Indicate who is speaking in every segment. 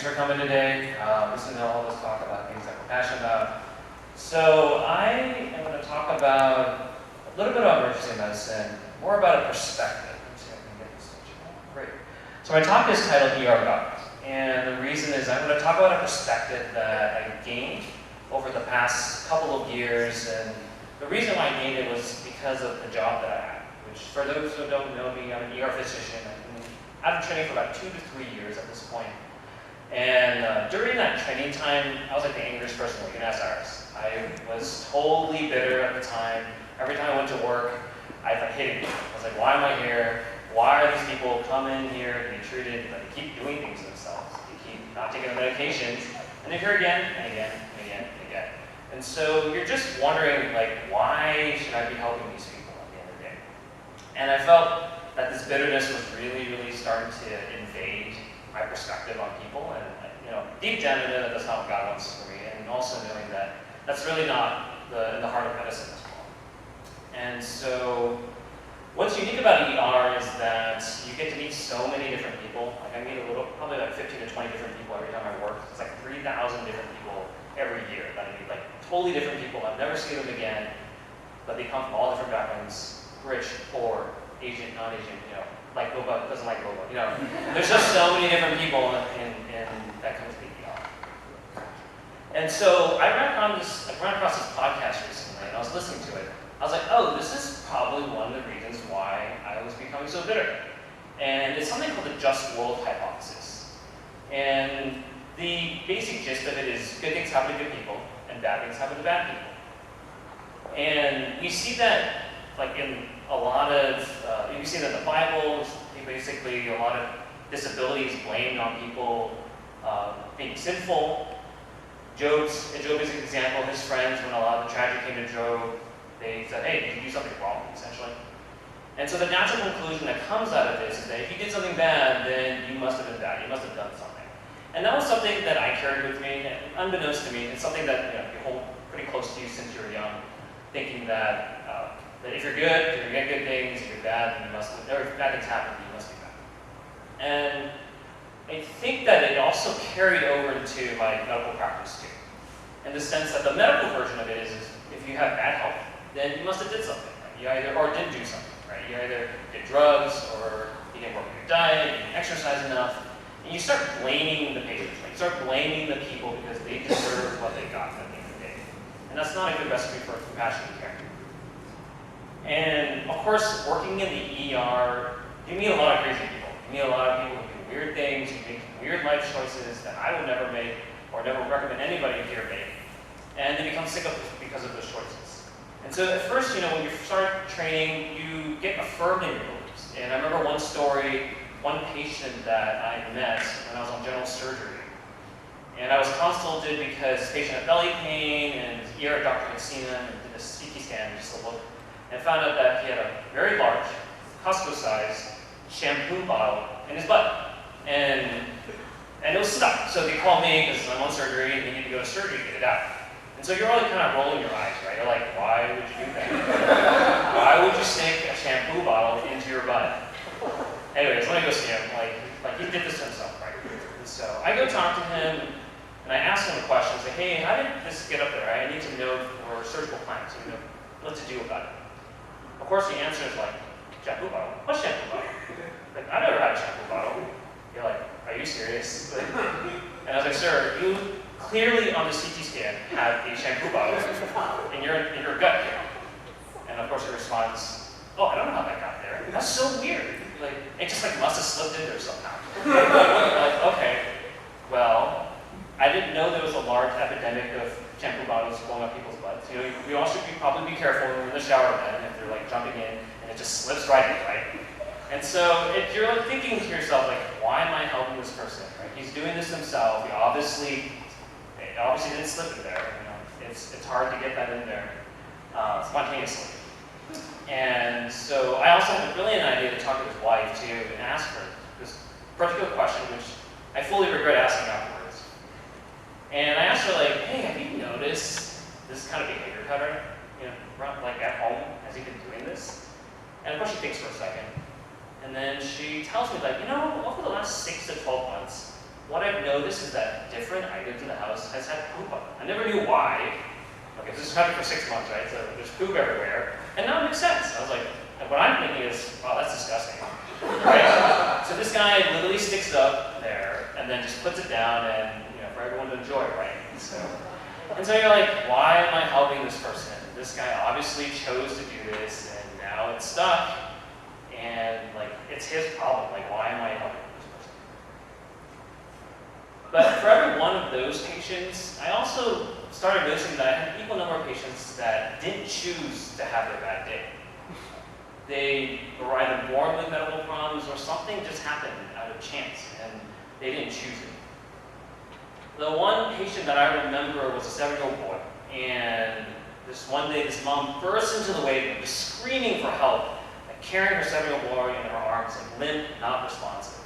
Speaker 1: Thanks for coming today. Listen to all of us talk about things that we're passionate about. So I am going to talk about a little bit about emergency medicine, more about a perspective. Let's see if I can get this switch. Great. So my talk is titled ER Gods. And the reason is I'm going to talk about a perspective that I gained over the past couple of years. And the reason why I gained it was because of the job that I had, which for those who don't know me, I'm an ER physician. I've been training for about 2 to 3 years at this point. And during that training time, I was like the angriest person working at Cyrus. I was totally bitter at the time. Every time I went to work, I hated it. I was like, why am I here? Why are these people coming here and be treated, but they keep doing things themselves? They keep not taking the medications, and they're here again and again and again and again. And so you're just wondering, like, why should I be helping these people at the end of the day? And I felt that this bitterness was really, really starting to invade my perspective on people, and deep down I know that that's not what God wants for me, and also knowing that that's really not in the heart of medicine as well. And so, what's unique about ER is that you get to meet so many different people. Like I meet probably like 15 to 20 different people every time I work. It's like 3,000 different people every year that I meet, like totally different people. I've never seen them again, but they come from all different backgrounds: rich, poor, Asian, non-Asian, like Boba, doesn't like Boba, There's just so many different people in that come to the ER. And so I ran across this podcast recently, and I was listening to it. I was like, oh, this is probably one of the reasons why I was becoming so bitter. And it's something called the just world hypothesis. And the basic gist of it is good things happen to good people, and bad things happen to bad people. And we see that like in a lot of, you see that in the Bible, basically a lot of disabilities blamed on people being sinful. Job is an example. His friends, when a lot of the tragedy came to Job, they said, hey, did you do something wrong, essentially? And so the natural conclusion that comes out of this is that if you did something bad, then you must have been bad. You must have done something. And that was something that I carried with me, and unbeknownst to me, it's something that you hold pretty close to you since you were young, thinking that if you're good, if you get good things, if you're bad, then or if bad things happen, then you must be bad. And I think that it also carried over into my medical practice too, in the sense that the medical version of it is if you have bad health, then you must have did something, right? You either didn't do something, right? You either did drugs, or you didn't work on your diet, you didn't exercise enough, and you start blaming the patients, right? You start blaming the people because they deserve what they got at the end of the day. And that's not a good recipe for compassionate care. And of course, working in the ER, you meet a lot of crazy people. You meet a lot of people who do weird things, who make weird life choices that I would never make, or never recommend anybody here make. And they become sick of it because of those choices. And so at first, when you start training, you get affirmed in your beliefs. And I remember one story, one patient that I met when I was on general surgery. And I was consulted because the patient had belly pain, and his ER doctor had seen him and did a CT scan just to look, and found out that he had a very large, Costco-sized shampoo bottle in his butt. And it was stuck. So they called me because I'm on surgery and they need to go to surgery to get it out. And so you're all kind of rolling your eyes, right? You're like, why would you do that? Why would you stick a shampoo bottle into your butt? Anyways, let me go see him. Like he did this to himself, right? And so I go talk to him and I ask him a question. I say, hey, how did this get up there? I need to know for surgical plans, what to do about it. Of course, the answer is like, shampoo bottle? What shampoo bottle? Like, I never had a shampoo bottle. You're like, are you serious? And I was like, sir, you clearly on the CT scan have a shampoo bottle in your gut here. And of course, he responds, oh, I don't know how that got there. That's so weird. Like, it just must have slipped in there somehow. Like, okay, well, I didn't know there was a large epidemic of shampoo bottles blowing up people's butts. We all should probably be careful when we're in the shower then, if they're jumping in and it just slips right in, right? And so if you're thinking to yourself, why am I helping this person, right? He's doing this himself. He obviously didn't slip in there. It's hard to get that in there spontaneously. And so I also had a brilliant idea to talk to his wife too and ask her this particular question, which I fully regret asking afterwards. And I asked her, hey, have you noticed this kind of behavior pattern? At home, has he been doing this? And of course she thinks for a second. And then she tells me, over the last 6 to 12 months, what I've noticed is that different items in the house has had poop on it. I never knew why. Okay, this has happened for 6 months, right? So there's poop everywhere. And now it makes sense. I was like, and what I'm thinking is, wow, that's disgusting. Right? So this guy literally sticks it up there and then just puts it down and, for everyone to enjoy, right? And so you're like, why am I helping this person? This guy obviously chose to do this and now it's stuck. And like, it's his problem. Like, why am I helping this person? But for every one of those patients, I also started noticing that I had an equal number of patients that didn't choose to have their bad day. They were either born with medical problems or something just happened out of chance and they didn't choose it. The one patient that I remember was a 7-year-old boy, and this one day this mom burst into the waiting room, just screaming for help, like carrying her 7-year-old boy in her arms, like limp, not responsive.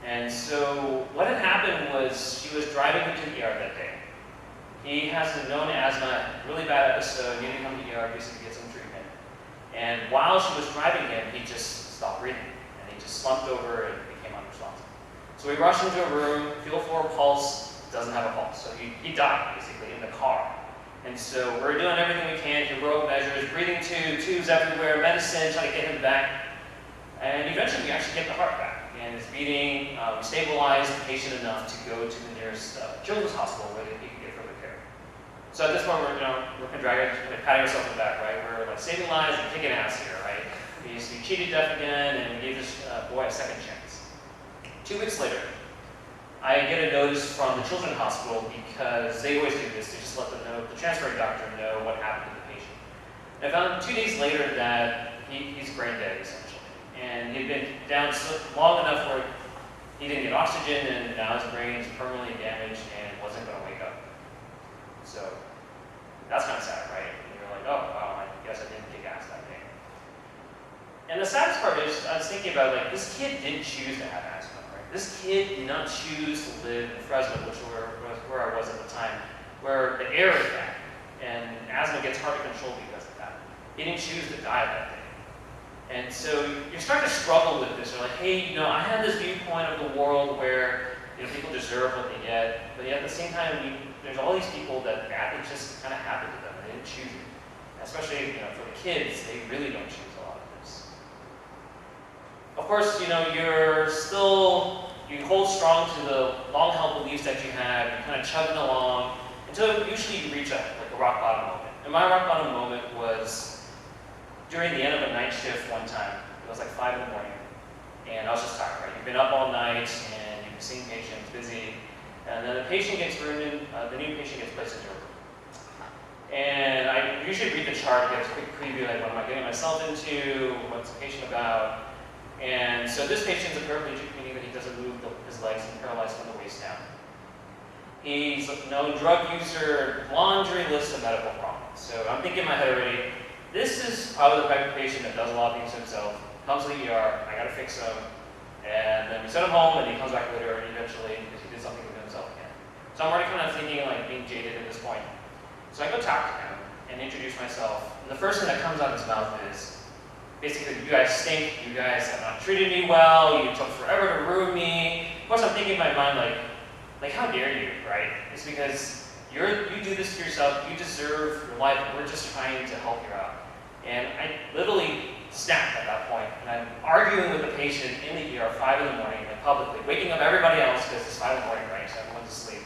Speaker 1: And so what had happened was she was driving him to the ER that day. He has a known asthma, really bad episode, needed to come to the ER basically to get some treatment. And while she was driving him, he just stopped breathing, and he just slumped over and became unresponsive. So we rushed into a room, feel for a pulse, doesn't have a pulse. So he died, basically, in the car. And so we're doing everything we can, heroic measures, breathing tubes everywhere, medicine, trying to get him back. And eventually we actually get the heart back. And it's beating, we stabilized the patient enough to go to the nearest children's hospital where he could get further care. So at this point, we're patting ourselves on the back, right? We're like saving lives and kicking ass here, right? We cheated death again, and we gave this boy a second chance. 2 weeks later, I get a notice from the children's hospital because they always do this. They just let the transferring doctor know what happened to the patient. And I found 2 days later that he's brain dead, essentially. And he'd been down long enough where he didn't get oxygen, and now his brain is permanently damaged and wasn't going to wake up. So that's kind of sad, right? And you're like, oh, wow, I guess I didn't kick ass that day. And the saddest part is, I was thinking about, like, this kid didn't choose to have asthma, right? This kid did not choose to live in Fresno, which was where I was at the time, where the air is bad, and asthma gets hard to control because of that. He didn't choose to die that day. And so you start to struggle with this. You're like, hey, I had this viewpoint of the world where people deserve what they get, but yet at the same time, there's all these people that badly just kind of happened to them. They didn't choose it. Especially, for the kids, they really don't choose a lot of this. Of course, you hold strong to the long-held beliefs that you have. You're kind of chugging along until usually you reach a rock bottom moment. And my rock bottom moment was during the end of a night shift one time. It was like 5 in the morning, and I was just tired, right? You've been up all night, and you've been seeing patients, busy, and then the patient gets roomed in, the new patient gets placed into a room. And I usually read the chart, get a quick preview, like what am I getting myself into, what's the patient about. And so this patient is a paraplegic, meaning that he doesn't move his legs and paralyzed from the waist down. He's a known drug user, laundry list of medical problems. So I'm thinking in my head already, this is probably the type of patient that does a lot of things to himself, comes to the ER, I gotta fix him, and then we send him home and he comes back later eventually because he did something with himself again. So I'm already kind of thinking like being jaded at this point. So I go talk to him and introduce myself, and the first thing that comes out of his mouth is, basically, you guys stink, you guys have not treated me well, you took forever to ruin me. Of course I'm thinking in my mind like how dare you, right? It's because you do this to yourself, you deserve your life, we're just trying to help you out. And I literally snapped at that point, and I'm arguing with the patient in the ER 5 in the morning, like publicly, waking up everybody else because it's 5 in the morning, right? So everyone's asleep.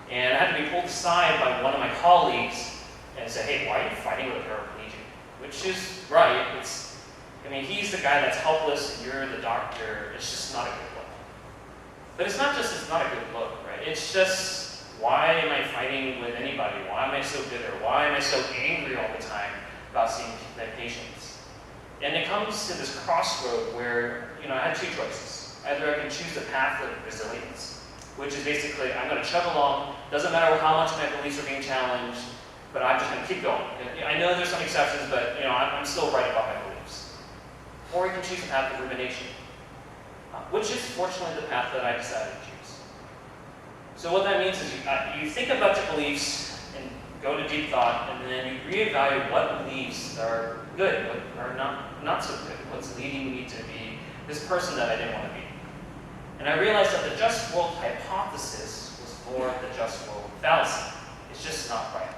Speaker 1: And I had to be pulled aside by one of my colleagues and say, hey, why are you fighting with a paraplegic? Which is right. He's the guy that's helpless, and you're the doctor. It's just not a good look. But it's not just it's not a good look, right? It's just, why am I fighting with anybody? Why am I so bitter? Why am I so angry all the time about seeing their patients? And it comes to this crossroad where, I had 2 choices. Either I can choose the path of resilience, which is basically, I'm going to chug along, doesn't matter how much my beliefs are being challenged, but I'm just going to keep going. I know there's some exceptions, but I'm still right about my beliefs. Or you can choose the path of rumination, which is fortunately the path that I decided to choose. So what that means is you think about your beliefs and go to deep thought, and then you reevaluate what beliefs are good, what are not so good, what's leading me to be this person that I didn't want to be. And I realized that the just world hypothesis was more the just world fallacy. It's just not right.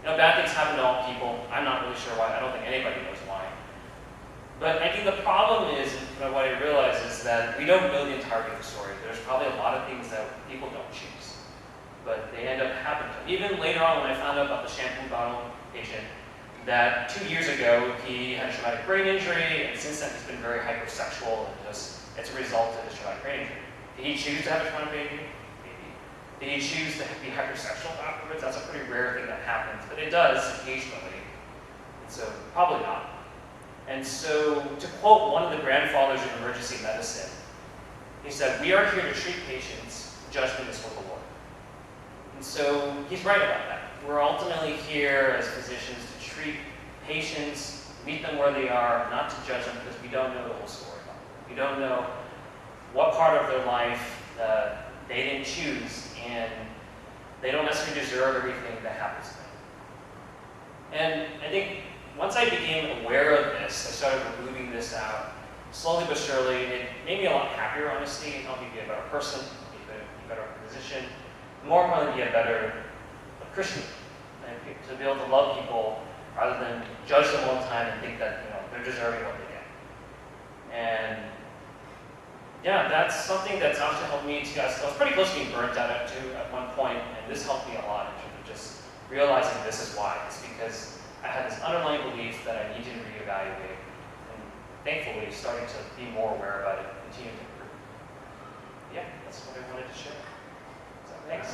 Speaker 1: Bad things happen to all people. I'm not really sure why. I don't think anybody knows why. But I think the problem is, what I realize is that we don't know the entirety of the story. There's probably a lot of things that people don't choose, but they end up happening to them. Even later on, when I found out about the shampoo bottle patient, that 2 years ago he had a traumatic brain injury, and since then he's been very hypersexual, and just it's a result of his traumatic brain injury. Did he choose to have a traumatic brain injury? Maybe. Did he choose to be hypersexual afterwards? That's a pretty rare thing that happens, but it does occasionally. And so probably not. And so, to quote one of the grandfathers of emergency medicine, he said, "We are here to treat patients, judgment is for the Lord." And so, he's right about that. We're ultimately here as physicians to treat patients, meet them where they are, not to judge them, because we don't know the whole story. We don't know what part of their life they didn't choose, and they don't necessarily deserve everything that happens to them. And I think once I became aware of this, I started removing this out. Slowly but surely, it made me a lot happier, honestly. It helped me be a better person, be a better physician, more importantly, be a better Christian, and to be able to love people rather than judge them all the time and think that they're deserving what they get. And yeah, that's something that's actually helped me to. I was pretty close to being burnt out at one point, and this helped me a lot in terms of just realizing this is why. It's because I had this underlying belief that I needed to reevaluate, and thankfully starting to be more aware about it, continue to improve. Yeah, that's what I wanted to share. So thanks.